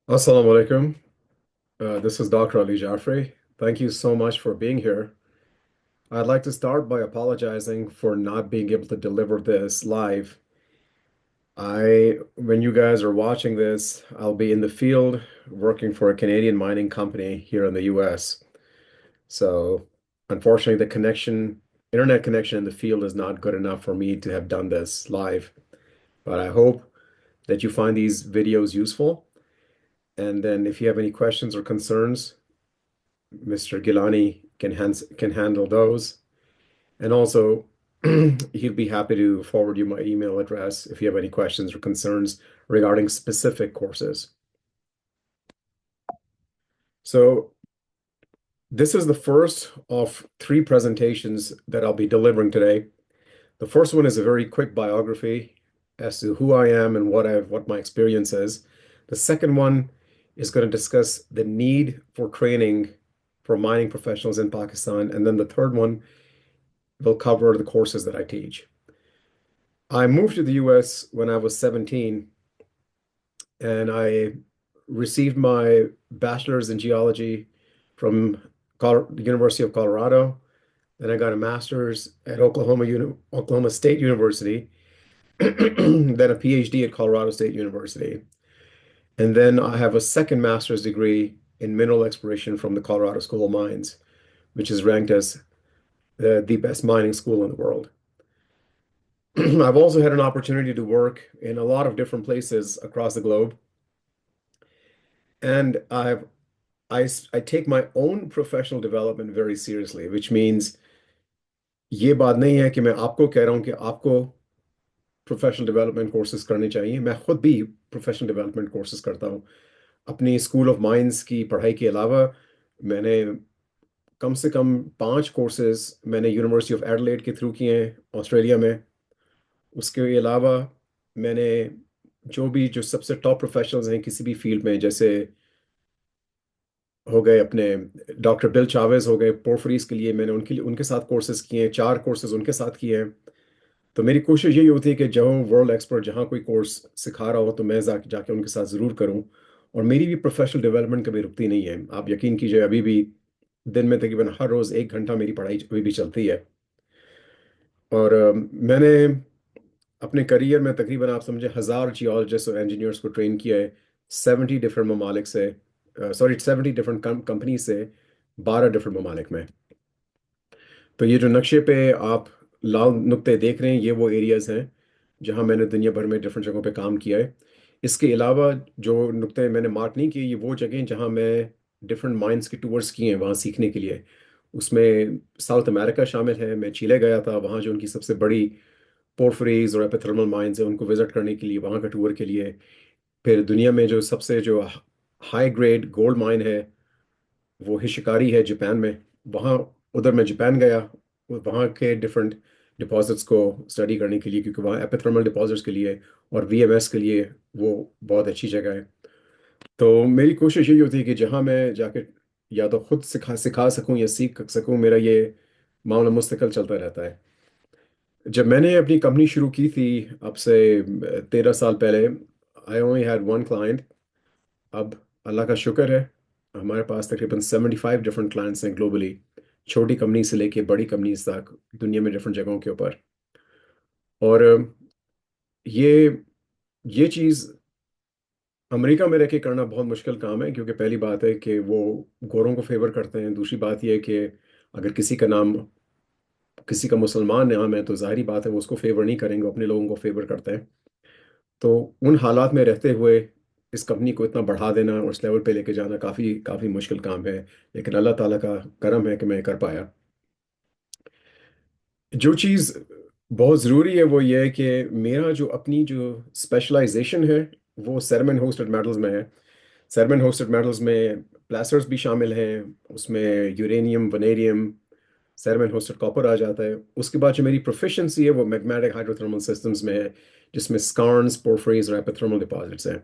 Assalamu alaikum. This is Dr. Ali Jafri. Thank you so much for being here. I'd like to start by apologizing for not being able to deliver this live. When you guys are watching this, I'll be in the field working for a Canadian mining company here in the US. So, unfortunately, internet connection in the field is not good enough for me to have done this live. But I hope that you find these videos useful. And then if you have any questions or concerns, Mr. Gilani can handle those. And also, he'd be happy to forward you my email address if you have any questions or concerns regarding specific courses. So this is the first of three presentations that I'll be delivering today. The first one is a very quick biography as to who I am and what my experience is. The second one is going to discuss the need for training for mining professionals in Pakistan. And then the third one will cover the courses that I teach. I moved to the US when I was 17 and I received my bachelor's in geology from the University of Colorado. Then I got a master's at Oklahoma State University, then a PhD at Colorado State University. And then I have a second master's degree in mineral exploration from the Colorado School of Mines, which is ranked as the best mining school in the world. I've also had an opportunity to work in a lot of different places across the globe, and I take my own professional development very seriously, which means ये बात नहीं है कि मैं आपको कह रहा हूँ कि आपको प्रोफेशनल डेवलपमेंट कोर्सेज करने चाहिए। मैं खुद भी प्रोफेशनल डेवलपमेंट कोर्सेज करता हूँ। अपनी स्कूल ऑफ माइंस की पढ़ाई के अलावा मैंने कम से कम 5 कोर्सेज मैंने यूनिवर्सिटी ऑफ एडलेड के थ्रू किए हैं ऑस्ट्रेलिया में। उसके अलावा मैंने जो सबसे टॉप प्रोफेशनल्स हैं किसी भी फील्ड में, जैसे हो गए अपने डॉक्टर बिल चावेज हो गए पोर्फरीज के लिए, मैंने उनके साथ कोर्सेज किए हैं, 4 कोर्सेज उनके साथ किए हैं। तो मेरी कोशिश यही होती है कि जो वर्ल्ड एक्सपर्ट जहाँ कोई कोर्स सिखा रहा हो तो मैं जाके उनके साथ ज़रूर करूँ। और मेरी भी प्रोफेशनल डेवलपमेंट कभी रुकती नहीं है। आप यकीन कीजिए, अभी भी दिन में तकरीबन हर रोज़ 1 घंटा मेरी पढ़ाई अभी भी चलती है। और मैंने अपने करियर में तकरीबन आप समझे 1,000 जियोलॉजिस्ट और इंजीनियर्स को ट्रेन किया है, 70 डिफरेंट ममालिक से, सॉरी 70 डिफरेंट कंपनी से 12 डिफरेंट ममालिक में। तो ये जो नक्शे पे आप लाल नुक्ते देख रहे हैं, ये वो एरियाज़ हैं जहाँ मैंने दुनिया भर में डिफरेंट जगहों पे काम किया है। इसके अलावा जो नुक्ते मैंने मार्क नहीं किए, ये वो जगह जहाँ मैं डिफरेंट माइंस के टूर्स किए हैं वहाँ सीखने के लिए। उसमें साउथ अमेरिका शामिल है। मैं चिले गया था, वहाँ जो उनकी सबसे बड़ी पोर्फरीज और एपिथर्मल माइंस है उनको विजिट करने के लिए, वहाँ का टूर के लिए। फिर दुनिया में जो हाई ग्रेड गोल्ड माइन है वो हिशिकारी है जापान में। वहाँ उधर मैं जापान गया, वहाँ के डिफरेंट डिपॉजिट्स को स्टडी करने के लिए, क्योंकि वहाँ एपिथर्मल डिपॉजिट्स के लिए और वीएमएस के लिए वो बहुत अच्छी जगह है। तो मेरी कोशिश यही होती है कि जहाँ मैं जाके या तो खुद सिखा सिखा सकूँ या सीख सकूँ, मेरा ये मामला मुस्तकिल चलता रहता है। जब मैंने अपनी कंपनी शुरू की थी, अब से 13 साल पहले, I only had one client. अब अल्लाह का शुक्र है, हमारे पास तकरीबन 75 डिफरेंट क्लाइंट्स हैं ग्लोबली, छोटी कंपनी से लेके बड़ी कंपनीज तक दुनिया में डिफरेंट जगहों के ऊपर। और ये ये चीज़ अमेरिका में रह के करना बहुत मुश्किल काम है, क्योंकि पहली बात है कि वो गोरों को फेवर करते हैं। दूसरी बात ये है कि अगर किसी का मुसलमान नाम है तो जाहिर बात है वो उसको फेवर नहीं करेंगे, वो अपने लोगों को फेवर करते हैं। तो उन हालात में रहते हुए इस कंपनी को इतना बढ़ा देना और उस लेवल पे लेके जाना काफ़ी काफ़ी मुश्किल काम है। लेकिन अल्लाह ताला का करम है कि मैं कर पाया। जो चीज़ बहुत ज़रूरी है वो ये है कि मेरा जो स्पेशलाइजेशन है वो सेरमन होस्टेड मेटल्स में है। सेरमन होस्टेड मेटल्स में प्लेसर्स भी शामिल हैं, उसमें यूरेनियम, वनेरियम, सेरमन होस्टेड कॉपर आ जाता है। उसके बाद जो मेरी प्रोफिशिएंसी है वो मैग्नेटिक हाइड्रोथर्मल सिस्टम्स में है, जिसमें स्कार्न्स, पोरफरीज और एपिथर्मल डिपॉजिट्स हैं।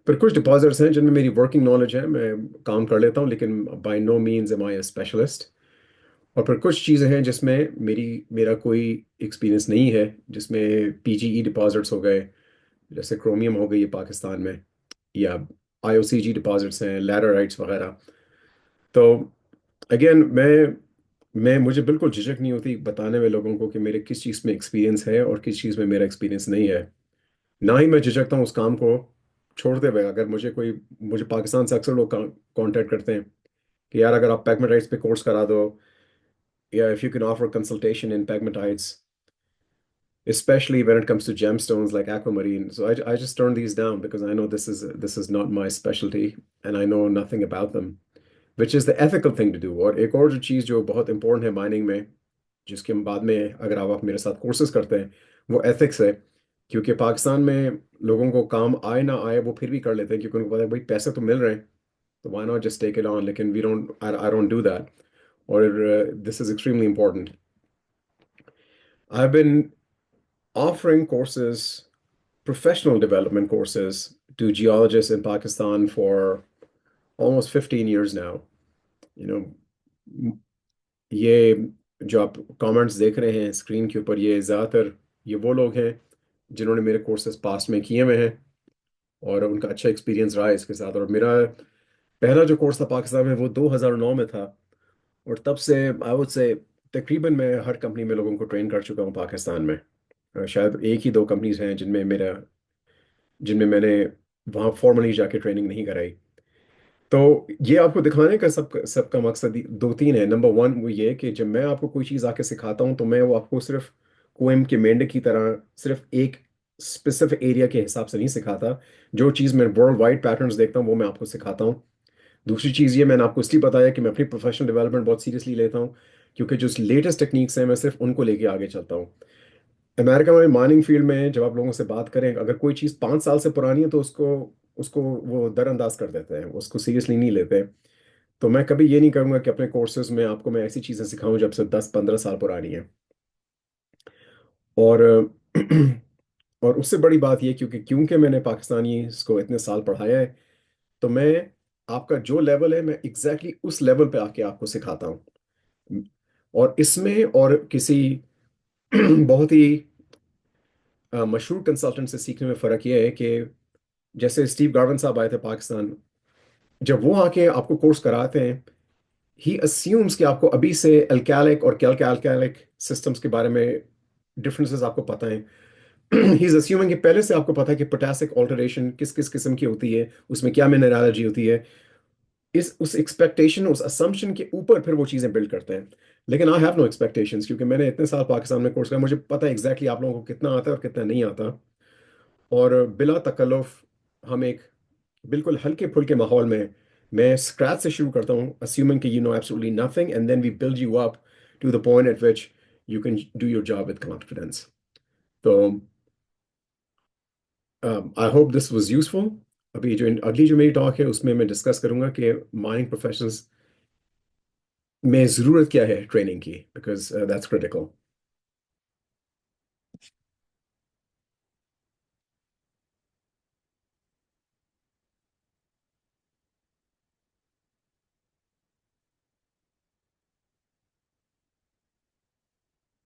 पर कुछ डिपॉजिट्स हैं जिनमें मेरी वर्किंग नॉलेज है, मैं काम कर लेता हूँ, लेकिन बाय नो मीन्स एम आई ए स्पेशलिस्ट। और फिर कुछ चीज़ें हैं जिसमें मेरा कोई एक्सपीरियंस नहीं है, जिसमें पीजीई डिपॉजिट्स हो गए, जैसे क्रोमियम हो गई है पाकिस्तान में, या IOCG डिपॉजिट्स हैं, लैटराइट्स वगैरह। तो अगेन मैं मुझे बिल्कुल झिझक नहीं होती बताने में लोगों को कि मेरे किस चीज़ में एक्सपीरियंस है और किस चीज़ में मेरा एक्सपीरियंस नहीं है। ना ही मैं झिझकता हूँ उस काम को छोड़ते हुए। अगर मुझे पाकिस्तान से अक्सर लोग कांटेक्ट करते हैं कि यार अगर आप पैगमेटाइट्स पे कोर्स करा दो, या if you can offer consultation in pegmatites, especially when it comes to gemstones like aquamarine. So I just turn these down because I know this is not my specialty and I know nothing about them, which is the ethical thing to do. और एक और जो चीज़ जो बहुत important है mining में, जिसके हम बाद में अगर आप मेरे साथ कोर्सेज करते हैं, वो एथिक्स है। क्योंकि पाकिस्तान में लोगों को काम आए ना आए वो फिर भी कर लेते हैं क्योंकि उनको पता है भाई पैसे तो मिल रहे हैं, तो why not just take it on. लेकिन we don't I don't do that. और this is extremely important. I have been offering courses, professional development courses, to geologists in Pakistan for almost 15 years now. You know, ये जो आप comments देख रहे हैं screen के ऊपर, ये ज़्यादातर ये वो लोग हैं जिन्होंने मेरे कोर्सेज पास्ट में किए हुए हैं और उनका अच्छा एक्सपीरियंस रहा है इसके साथ। और मेरा पहला जो कोर्स था पाकिस्तान में वो 2009 में था, और तब से आई वुड से तकरीबन मैं हर कंपनी में लोगों को ट्रेन कर चुका हूँ पाकिस्तान में। शायद एक ही दो कंपनीज हैं जिनमें मैंने वहाँ फॉर्मली जाके ट्रेनिंग नहीं कराई। तो ये आपको दिखाने का सबका मकसद दो तीन है। नंबर वन वो ये कि जब मैं आपको कोई चीज़ आके सिखाता हूँ तो मैं वो आपको सिर्फ कुएं के मेंढक की तरह सिर्फ एक स्पेसिफिक एरिया के हिसाब से नहीं सिखाता। जो चीज़ मैं वर्ल्ड वाइड पैटर्न्स देखता हूँ वो मैं आपको सिखाता हूँ। दूसरी चीज़ ये मैंने आपको इसलिए बताया कि मैं अपनी प्रोफेशनल डेवलपमेंट बहुत सीरियसली लेता हूँ, क्योंकि जो लेटेस्ट टेक्निक्स हैं मैं सिर्फ उनको लेके आगे चलता हूँ। अमेरिका में माइनिंग फील्ड में जब आप लोगों से बात करें, अगर कोई चीज़ 5 साल से पुरानी है तो उसको उसको वो दरअंदाज कर देते हैं, उसको सीरियसली नहीं लेते। तो मैं कभी ये नहीं करूँगा कि अपने कोर्सेज में आपको मैं ऐसी चीज़ें सिखाऊं जब से 10-15 साल पुरानी है। और और उससे बड़ी बात ये, क्योंकि मैंने पाकिस्तानी इसको इतने साल पढ़ाया है, तो मैं आपका जो लेवल है मैं एग्जैक्टली उस लेवल पे आके आपको सिखाता हूँ। और इसमें और किसी बहुत ही मशहूर कंसल्टेंट से सीखने में फ़र्क ये है कि जैसे स्टीव गार्वन साहब आए थे पाकिस्तान, जब वो आके आपको कोर्स कराते हैं, ही अस्यूम्स कि आपको अभी से अल्कैलिक और कैल्कैल्कैलिक सिस्टम्स के बारे में डिफरेंसेस आपको पता है। ही इज अस्यूमिंग कि पहले से आपको पता है कि पोटेशिक ऑल्टरेशन किस किस किस्म की होती है, उसमें क्या मिनरलोजी होती है। इस उस एक्सपेक्टेशन उस असम्पशन के ऊपर फिर वो चीज़ें बिल्ड करते हैं। लेकिन आई हैव नो एक्सपेक्टेशंस, क्योंकि मैंने इतने साल पाकिस्तान में कोर्स किया, मुझे पता है एग्जैक्टली आप लोगों को कितना आता है और कितना नहीं आता। और बिला तकल्लुफ हम एक बिल्कुल हल्के फुल्के माहौल में मैं स्क्रैच से शुरू करता हूँ, assuming कि you know absolutely nothing, and then we build you up to the point at which you can do your job with confidence. तो I hope this was useful. अभी जो अगली जो मेरी टॉक है उसमें मैं डिस्कस करूंगा कि माइनिंग प्रोफेशनल्स में ज़रूरत क्या है ट्रेनिंग की, बिकॉज दैट्स क्रिटिकल।